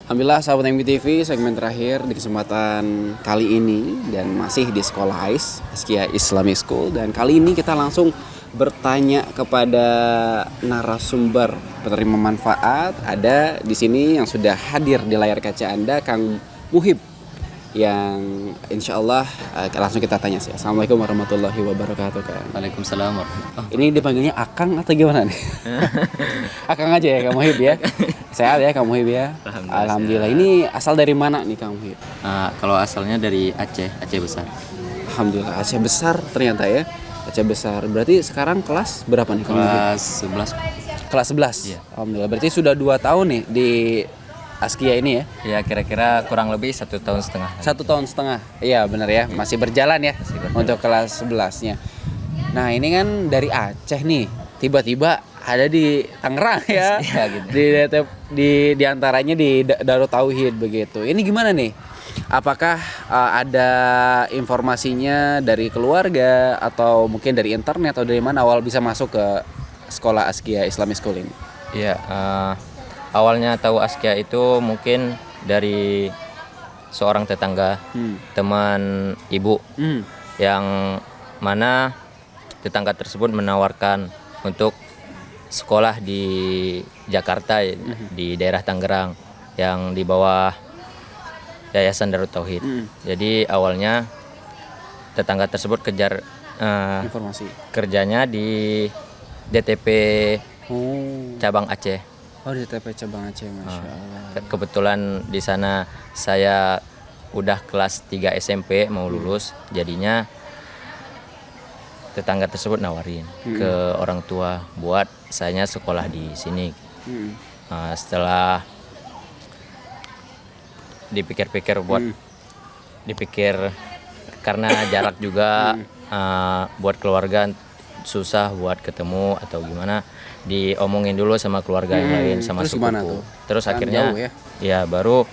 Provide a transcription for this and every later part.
Alhamdulillah sahabat MBTV, segmen terakhir di kesempatan kali ini dan masih di sekolah AIS, Askia Islamic School, dan kali ini kita langsung bertanya kepada narasumber penerima manfaat. Ada di sini yang sudah hadir di layar kaca Anda, Kang Muhib, yang insya Allah langsung kita tanya sih. Assalamualaikum warahmatullahi wabarakatuh, Kang. Waalaikumsalam warahmatullahi. Ini dipanggilnya Akang atau gimana nih? Akang aja ya, Kang Muhib ya. Sehat ya Kang Muhib ya? Alhamdulillah. Ini asal dari mana nih Kang Muhib? Kalau asalnya dari Aceh besar. Alhamdulillah, Aceh besar ternyata ya. Aceh besar. Berarti sekarang kelas berapa nih Kang Muhib? Kelas 11. Kelas 11? Iya. Alhamdulillah. Berarti sudah 2 tahun nih di Askia ini ya? Ya kira-kira kurang lebih 1 tahun setengah. 1 tahun setengah. Iya benar ya. Masih berjalan ya untuk kelas 11-nya. Nah ini kan dari Aceh nih. Tiba-tiba ada di Tangerang ya. Ya gitu. Di antaranya di Darut Tauhid begitu. Ini gimana nih? Apakah ada informasinya dari keluarga atau mungkin dari internet atau dari mana awal bisa masuk ke sekolah Askia Islamic School ini? Iya, awalnya tahu Askia itu mungkin dari seorang tetangga, teman ibu, yang mana tetangga tersebut menawarkan untuk sekolah di Jakarta, di daerah Tangerang yang di bawah Yayasan Darut Tauhid. Jadi awalnya tetangga tersebut kejar Informasi. kerjanya di DTP cabang Aceh. Oh di TP cabang Aceh, Masya Allah. Kebetulan di sana saya udah kelas 3 SMP mau lulus, jadinya tetangga tersebut nawarin ke orang tua buat saya sekolah di sini. Setelah dipikir-pikir dipikir karena jarak juga, buat keluarga susah buat ketemu atau gimana, diomongin dulu sama keluarga yang lain, sama sepupu. Terus Kan akhirnya jauh ya? ya baru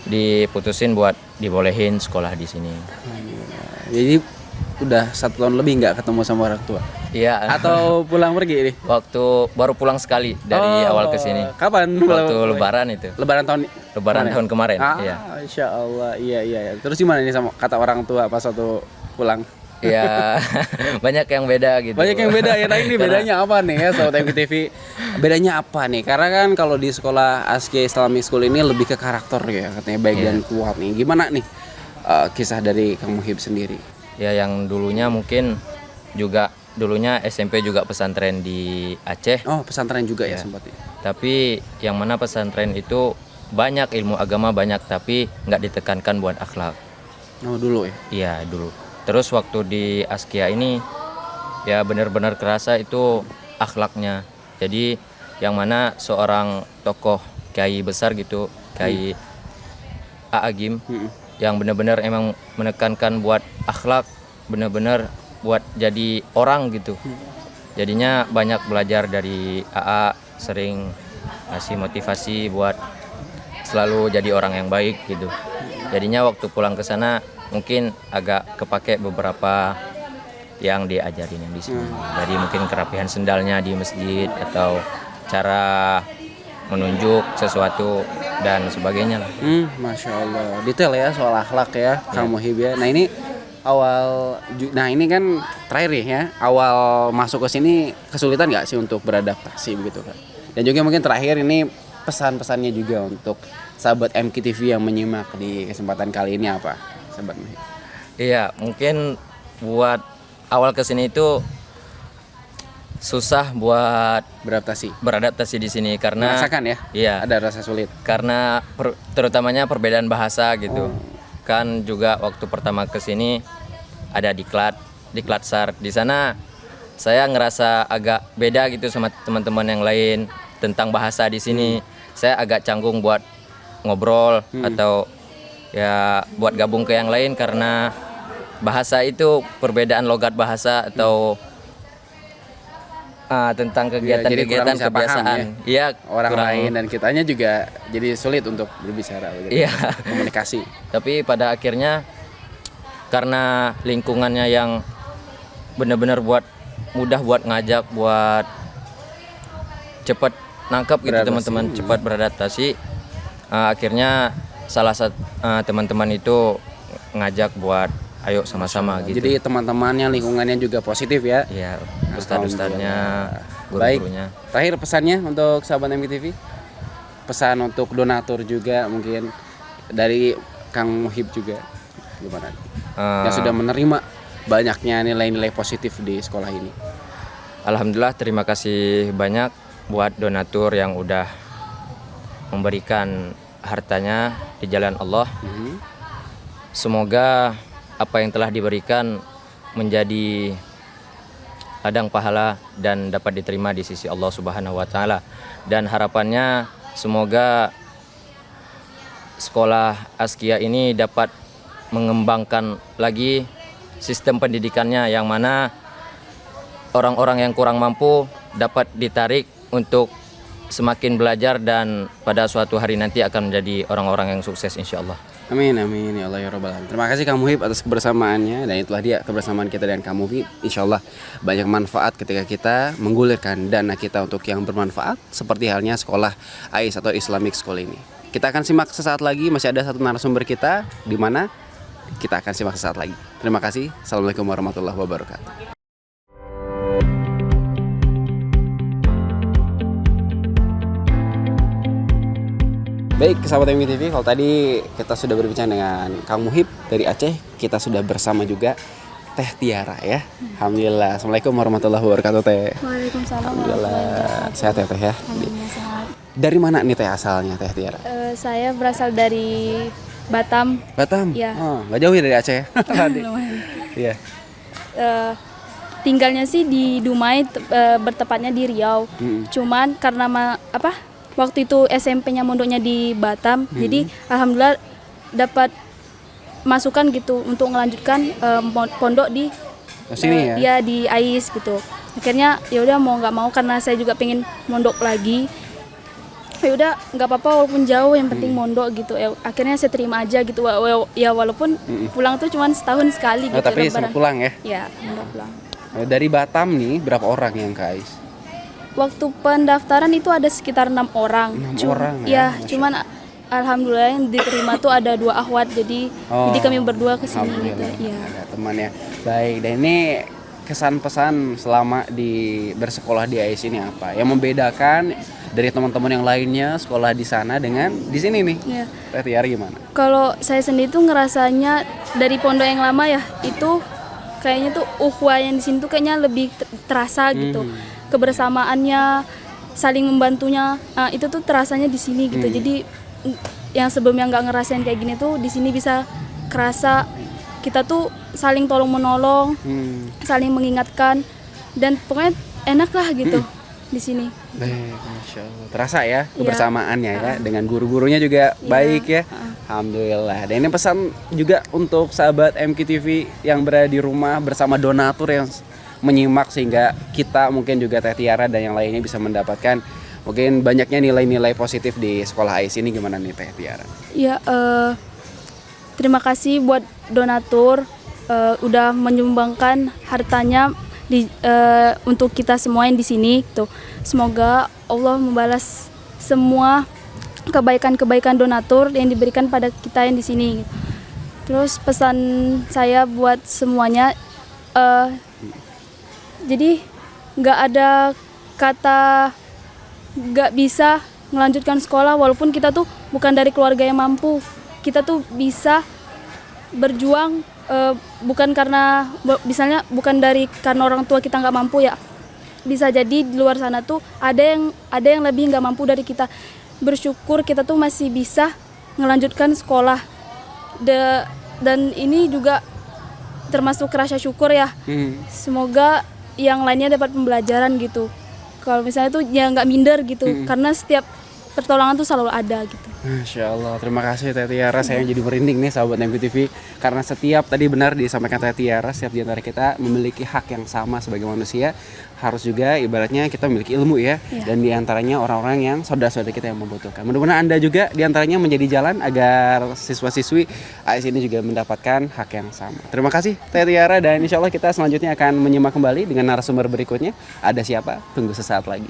diputusin buat dibolehin sekolah di sini. Jadi udah 1 tahun lebih nggak ketemu sama orang tua? Iya. Atau pulang pergi nih? Waktu baru pulang sekali dari awal ke sini. Kapan? Waktu Lebaran itu. Lebaran Tahun kemarin. Iya. Insya Allah, iya. Terus gimana nih sama kata orang tua pas waktu pulang? Iya. Banyak yang beda gitu. Banyak yang beda ya. Nah ini bedanya apa nih ya Sobat MTV? Bedanya apa nih? Karena kan kalau di sekolah Askia Islamic School ini lebih ke karakter ya, katanya baik dan kuat nih. Gimana nih kisah dari Kang Muhib sendiri? Ya yang dulunya mungkin juga dulunya SMP juga pesantren di Aceh. Oh pesantren juga ya sempatnya. Tapi yang mana pesantren itu banyak ilmu agama banyak, tapi nggak ditekankan buat akhlak. Oh dulu ya? Iya dulu. Terus waktu di Askia ini ya benar-benar kerasa itu akhlaknya. Jadi yang mana seorang tokoh kiai besar gitu, Kiai A'agim, yang benar-benar emang menekankan buat akhlak, benar-benar buat jadi orang gitu. Jadinya banyak belajar dari AA, sering ngasih motivasi buat selalu jadi orang yang baik gitu. Jadinya waktu pulang ke sana mungkin agak kepake beberapa yang diajarin yang di sini. Jadi mungkin kerapihan sendalnya di masjid atau cara menunjuk sesuatu dan sebagainya lah. Masya Allah, detail ya soal akhlak ya Kang Muhib ya. Nah ini ini kan terakhir ya, awal masuk ke sini kesulitan nggak sih untuk beradaptasi begitu kan? Dan juga mungkin terakhir ini pesan-pesannya juga untuk sahabat MKTV yang menyimak di kesempatan kali ini apa, sahabat Muhib? Iya, mungkin buat awal kesini itu susah buat beradaptasi di sini karena merasakan ya? Iya. Ada rasa sulit. Karena terutamanya perbedaan bahasa gitu. Kan juga waktu pertama kesini ada diklat SAR. Di sana saya ngerasa agak beda gitu sama teman-teman yang lain tentang bahasa di sini. Saya agak canggung buat ngobrol atau ya buat gabung ke yang lain karena bahasa itu perbedaan logat bahasa atau tentang kegiatan-kegiatan kebiasaan. Ya, orang lain dan kitanya juga jadi sulit untuk berbicara, komunikasi. Tapi pada akhirnya karena lingkungannya yang benar-benar mudah buat ngajak, buat cepat nangkap gitu teman-teman, cepat beradaptasi. Akhirnya salah satu teman-teman itu ngajak buat ayo sama-sama gitu. Jadi teman-temannya, lingkungannya juga positif ya. Iya, ustadz-ustadznya, Baik. guru-gurunya. Terakhir pesannya untuk sahabat MKTV. Pesan untuk donatur juga mungkin dari Kang Muhib juga gimana? Yang sudah menerima banyaknya nilai-nilai positif di sekolah ini. Alhamdulillah, terima kasih banyak buat donatur yang udah memberikan hartanya di jalan Allah. Semoga apa yang telah diberikan menjadi ladang pahala dan dapat diterima di sisi Allah Subhanahu wa taala. Dan harapannya semoga sekolah Askia ini dapat mengembangkan lagi sistem pendidikannya, yang mana orang-orang yang kurang mampu dapat ditarik untuk semakin belajar dan pada suatu hari nanti akan menjadi orang-orang yang sukses insyaallah. Amin amin ya Allah ya Rabbal alamin. Terima kasih Kang Muhib atas kebersamaannya, dan itulah dia kebersamaan kita dengan Kang Muhib. Insyaallah banyak manfaat ketika kita menggulirkan dana kita untuk yang bermanfaat seperti halnya sekolah AIS atau Islamic School ini. Kita akan simak sesaat lagi, masih ada satu narasumber kita di mana kita akan simak sesaat lagi. Terima kasih. Assalamualaikum warahmatullahi wabarakatuh. Baik, sahabat MKTV, kalau tadi kita sudah berbincang dengan Kang Muhib dari Aceh, kita sudah bersama juga Teh Tiara ya. Alhamdulillah. Assalamualaikum warahmatullahi wabarakatuh Teh. Waalaikumsalam. Alhamdulillah. Sehat ya Teh ya. Alhamdulillah sehat. Dari mana nih Teh asalnya Teh Tiara? Saya berasal dari Batam. Batam? Iya. Oh, nggak jauh ya dari Aceh ya? Tadi. Lumayan. Iya. Tinggalnya sih di Dumai, bertepatnya di Riau. Cuman karena waktu itu SMP-nya mondoknya di Batam, jadi alhamdulillah dapat masukan gitu untuk melanjutkan pondok di sini ya? Ya di AIS gitu. Akhirnya ya udah mau nggak mau, karena saya juga pengen mondok lagi. Ya udah nggak apa-apa walaupun jauh, yang penting mondok gitu. Akhirnya saya terima aja gitu. Ya walaupun pulang tuh cuma setahun sekali gitu. Tapi sempat pulang ya? Ya, udah pulang. Dari Batam nih berapa orang yang ke AIS? Waktu pendaftaran itu ada sekitar 6 orang. 6 orang ya? Cuman alhamdulillah yang diterima tuh ada 2 akhwat, jadi kami berdua kesini gitu. Iya. Ada temannya. Baik, dan ini kesan pesan selama bersekolah di AIS ini apa? Yang membedakan dari teman-teman yang lainnya sekolah di sana dengan di sini nih? Iya. Teh Tiara gimana? Kalau saya sendiri tuh ngerasanya dari pondok yang lama ya, itu kayaknya tuh ukhuwah yang di sini tuh kayaknya lebih terasa gitu. Kebersamaannya, saling membantunya, itu tuh terasanya di sini gitu. Jadi yang sebelumnya nggak ngerasain kayak gini tuh di sini bisa kerasa kita tuh saling tolong menolong, saling mengingatkan, dan pokoknya enak lah gitu di sini. Baik, Masya Allah. Terasa ya kebersamaannya ya, dengan guru-gurunya juga baik ya. Alhamdulillah. Dan ini pesan juga untuk sahabat MKTV yang berada di rumah bersama donatur yang menyimak, sehingga kita mungkin juga Teh Tiara dan yang lainnya bisa mendapatkan mungkin banyaknya nilai-nilai positif di sekolah AIS ini. Gimana nih Teh Tiara? Ya, terima kasih buat donatur udah menyumbangkan hartanya untuk kita semua yang di sini gitu. Semoga Allah membalas semua kebaikan-kebaikan donatur yang diberikan pada kita yang di sini. Terus pesan saya buat semuanya, jadi nggak ada kata nggak bisa melanjutkan sekolah walaupun kita tuh bukan dari keluarga yang mampu. Kita tuh bisa berjuang, bukan karena misalnya bukan karena orang tua kita nggak mampu ya. Bisa jadi di luar sana tuh ada yang lebih nggak mampu dari kita. Bersyukur kita tuh masih bisa melanjutkan sekolah. Dan ini juga termasuk rasa syukur ya. Semoga yang lainnya dapat pembelajaran gitu. Kalau misalnya tuh ya nggak minder gitu, karena setiap pertolongan tuh selalu ada gitu. Masya Allah, terima kasih Teh Tiara. Saya jadi merinding nih sahabat MKTV, karena setiap tadi benar disampaikan Teh Tiara, setiap di antara kita memiliki hak yang sama sebagai manusia. Harus juga ibaratnya kita memiliki ilmu ya, dan di antaranya orang-orang yang saudara-saudara kita yang membutuhkan. Mudah-mudahan Anda juga di antaranya menjadi jalan agar siswa-siswi AIS ini juga mendapatkan hak yang sama. Terima kasih Teh Tiara, dan insya Allah kita selanjutnya akan menyimak kembali dengan narasumber berikutnya. Ada siapa? Tunggu sesaat lagi.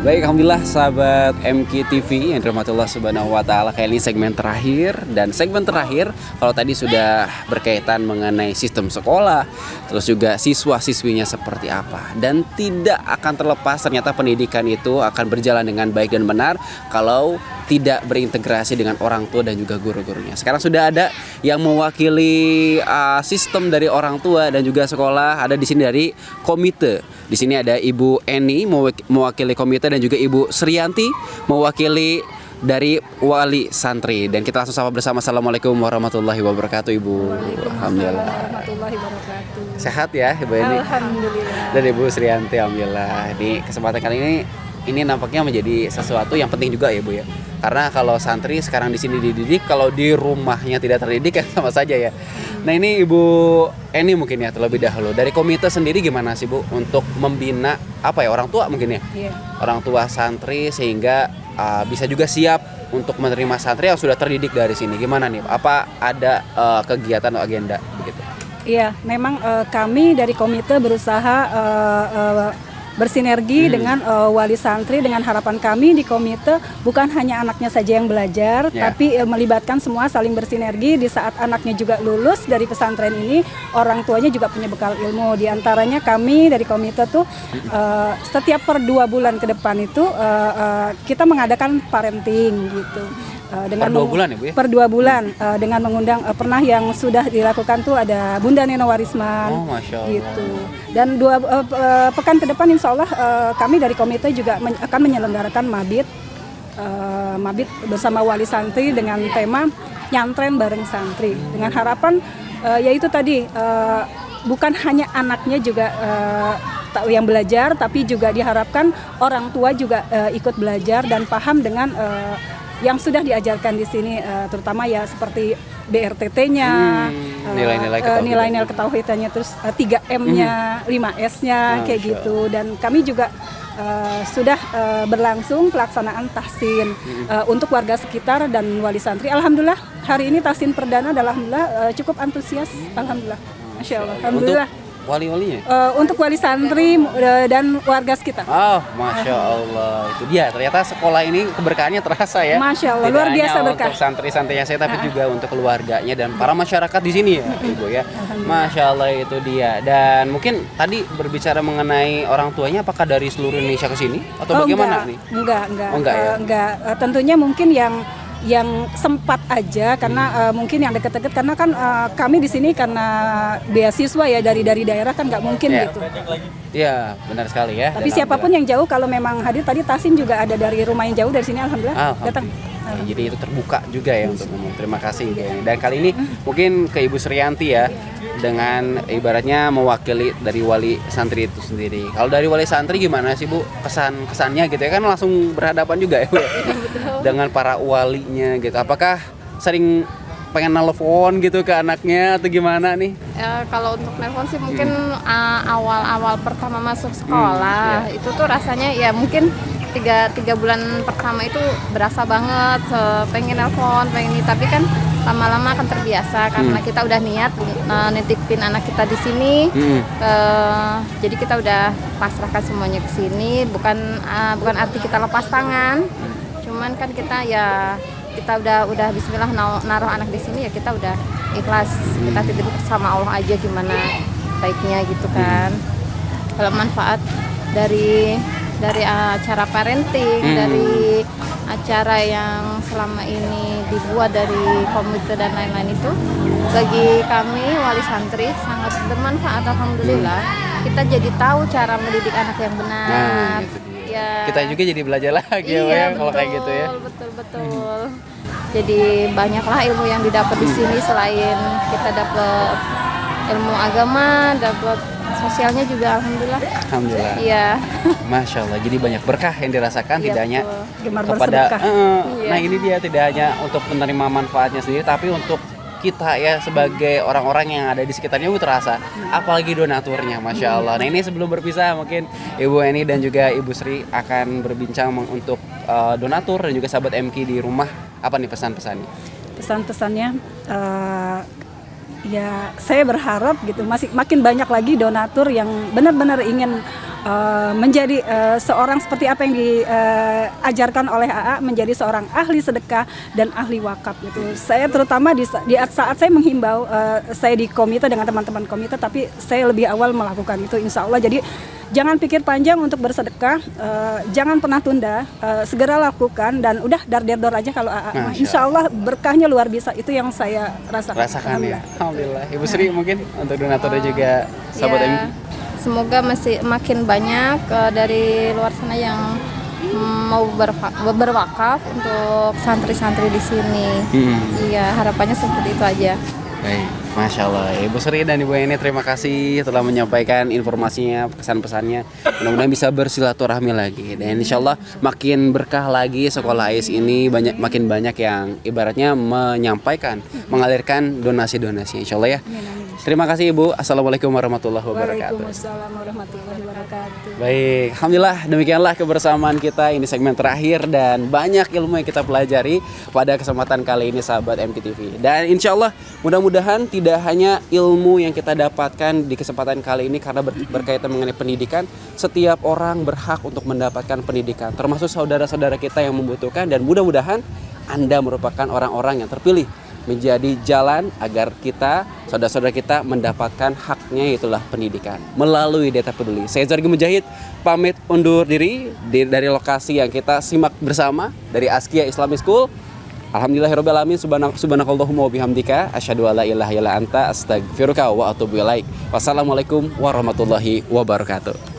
Baik, alhamdulillah sahabat MQ TV yang dirahmati Allah Subhanahu wa taala, kali ini segmen terakhir, dan segmen terakhir kalau tadi sudah berkaitan mengenai sistem sekolah, terus juga siswa-siswinya seperti apa, dan tidak akan terlepas ternyata pendidikan itu akan berjalan dengan baik dan benar kalau tidak berintegrasi dengan orang tua dan juga guru-gurunya. Sekarang sudah ada yang mewakili sistem dari orang tua dan juga sekolah, ada di sini dari komite. Di sini ada Ibu Eni mewakili komite dan juga Ibu Srianti mewakili dari wali santri, dan kita langsung sapa bersama. Assalamualaikum warahmatullahi wabarakatuh, Ibu. Alhamdulillah. Warahmatullahi wabarakatuh. Sehat ya Ibu Eni? Alhamdulillah. Dan Ibu Srianti, alhamdulillah. Di kesempatan kali ini nampaknya menjadi sesuatu yang penting juga ya Bu ya. Karena kalau santri sekarang di sini dididik, kalau di rumahnya tidak terdidik kan sama saja ya. Nah, ini Ibu Eni mungkin ya terlebih dahulu. Dari komite sendiri gimana sih Bu untuk membina orang tua mungkin ya? Iya. Orang tua santri sehingga bisa juga siap untuk menerima santri yang sudah terdidik dari sini. Gimana nih? Apa ada kegiatan atau agenda begitu? Iya, memang kami dari komite berusaha bersinergi dengan wali santri, dengan harapan kami di komite bukan hanya anaknya saja yang belajar, tapi melibatkan semua, saling bersinergi. Di saat anaknya juga lulus dari pesantren ini, orang tuanya juga punya bekal ilmu. Di antaranya kami dari komite tuh setiap per 2 bulan ke depan itu kita mengadakan parenting gitu. Per 2 bulan ya Bu ya? Per 2 bulan dengan mengundang pernah yang sudah dilakukan tuh ada Bunda Neno Warisman. Oh, Masya Allah. Gitu. Dan 2 pekan ke depan insya Allah kami dari komite juga akan menyelenggarakan mabit bersama wali santri dengan tema nyantren bareng santri, dengan harapan yaitu tadi bukan hanya anaknya juga yang belajar, tapi juga diharapkan orang tua juga ikut belajar dan paham dengan yang sudah diajarkan di sini, terutama ya seperti BRTT-nya, nilai-nilai ketauhidannya, terus 3M-nya, 5S-nya, kayak gitu. Dan kami juga sudah berlangsung pelaksanaan tahsin untuk warga sekitar dan wali santri. Alhamdulillah hari ini tahsin perdana, alhamdulillah cukup antusias, alhamdulillah, masya Allah, alhamdulillah. Wali-walinya? Untuk wali santri dan warga sekitar. Oh, Masya Allah. Itu dia, ternyata sekolah ini keberkahannya terasa ya. Masya Allah, tidak luar biasa hanya berkah. untuk santri-santrinya saya, tapi juga untuk keluarganya dan para masyarakat di sini ya Ibu ya. Masya Allah, itu dia. Dan mungkin tadi berbicara mengenai orang tuanya, apakah dari seluruh Indonesia ke sini? Atau bagaimana nih? Enggak. Oh, enggak ya? Enggak. Tentunya mungkin yang sempat aja karena mungkin yang deket-deket, karena kan kami di sini karena beasiswa ya dari daerah kan nggak mungkin gitu. Iya, benar sekali ya. Tapi siapapun yang jauh kalau memang hadir, tadi Tahsin juga ada dari rumah yang jauh dari sini, alhamdulillah datang. Jadi itu terbuka juga ya untuk ngomong. Terima kasih ya. Dan kali ini mungkin ke Ibu Srianti ya, dengan ibaratnya mewakili dari wali santri itu sendiri. Kalau dari wali santri gimana sih Bu kesannya gitu ya, kan langsung berhadapan juga ya Bu dengan para walinya gitu. Apakah sering pengen nelfon gitu ke anaknya atau gimana nih? Kalau untuk nelfon sih mungkin awal-awal pertama masuk sekolah itu tuh rasanya ya mungkin 3 bulan pertama itu berasa banget pengen nelfon, pengen ini, tapi kan lama-lama akan terbiasa karena kita udah niat nitipin anak kita di sini. Jadi kita udah pasrahkan semuanya ke sini, bukan arti kita lepas tangan, cuman kan kita udah bismillah naruh anak di sini, ya kita udah ikhlas, kita titip sama Allah aja gimana baiknya gitu kan. Kalau manfaat dari acara parenting, dari acara yang selama ini dibuat dari komite dan lain-lain itu, bagi kami wali santri sangat bermanfaat, alhamdulillah. Kita jadi tahu cara mendidik anak yang benar. Ya. Kita juga jadi belajar lagi ya kalau kayak gitu ya. Betul. Jadi banyaklah ilmu yang didapat di sini, selain kita dapat ilmu agama, dapat sosialnya juga, alhamdulillah. Alhamdulillah. Iya. Masya Allah. Jadi banyak berkah yang dirasakan, tidak hanya Gemar kepada. bersedekah. Nah ini dia, tidak hanya untuk menerima manfaatnya sendiri, tapi untuk kita ya sebagai orang-orang yang ada di sekitarnya itu terasa, apalagi donaturnya, Masya Allah. Nah ini sebelum berpisah mungkin Ibu Eni dan juga Ibu Sri akan berbincang untuk donatur dan juga sahabat MQ di rumah. Apa nih pesan-pesannya? Pesan-pesannya ya saya berharap gitu masih makin banyak lagi donatur yang benar-benar ingin menjadi seorang seperti apa yang diajarkan oleh AA, menjadi seorang ahli sedekah dan ahli wakaf gitu. Saya terutama di saat saya menghimbau, saya di komite dengan teman-teman komite, tapi saya lebih awal melakukan itu insya Allah. Jadi jangan pikir panjang untuk bersedekah, jangan pernah tunda, segera lakukan dan udah dar-der-dor aja kalau AA. Insya Allah berkahnya luar biasa, itu yang saya rasakan. Ya. Alhamdulillah. Ibu Sri mungkin untuk donatur dan juga sahabat MG. Semoga masih makin banyak dari luar sana yang mau berwakaf untuk santri-santri di sini. Iya, harapannya seperti itu aja. Baik, Masya Allah. Ibu Sri dan Ibu Eni terima kasih telah menyampaikan informasinya, pesan-pesannya. Mudah-mudahan bisa bersilaturahmi lagi. Dan insya Allah makin berkah lagi sekolah AIS ini, makin banyak yang ibaratnya menyampaikan, mengalirkan donasi-donasi. Insya Allah ya. Terima kasih Ibu. Assalamualaikum warahmatullahi wabarakatuh. Waalaikumsalam warahmatullahi wabarakatuh. Baik, Alhamdulillah demikianlah kebersamaan kita ini segmen terakhir dan banyak ilmu yang kita pelajari pada kesempatan kali ini sahabat MKTV. Dan insya Allah mudah-mudahan tidak hanya ilmu yang kita dapatkan di kesempatan kali ini karena berkaitan mengenai pendidikan, setiap orang berhak untuk mendapatkan pendidikan, termasuk saudara-saudara kita yang membutuhkan, dan mudah-mudahan Anda merupakan orang-orang yang terpilih menjadi jalan agar kita, saudara-saudara kita mendapatkan haknya, itulah pendidikan melalui Data Peduli. Saya Zargi Mujahid pamit undur diri dari lokasi yang kita simak bersama dari Askia Islamic School. Alhamdulillahirabbil alamin, subhanakallahumma wa bihamdika asyhadu alla ilaha illa anta astaghfiruka wa atubu ilaik. Wassalamualaikum warahmatullahi wabarakatuh.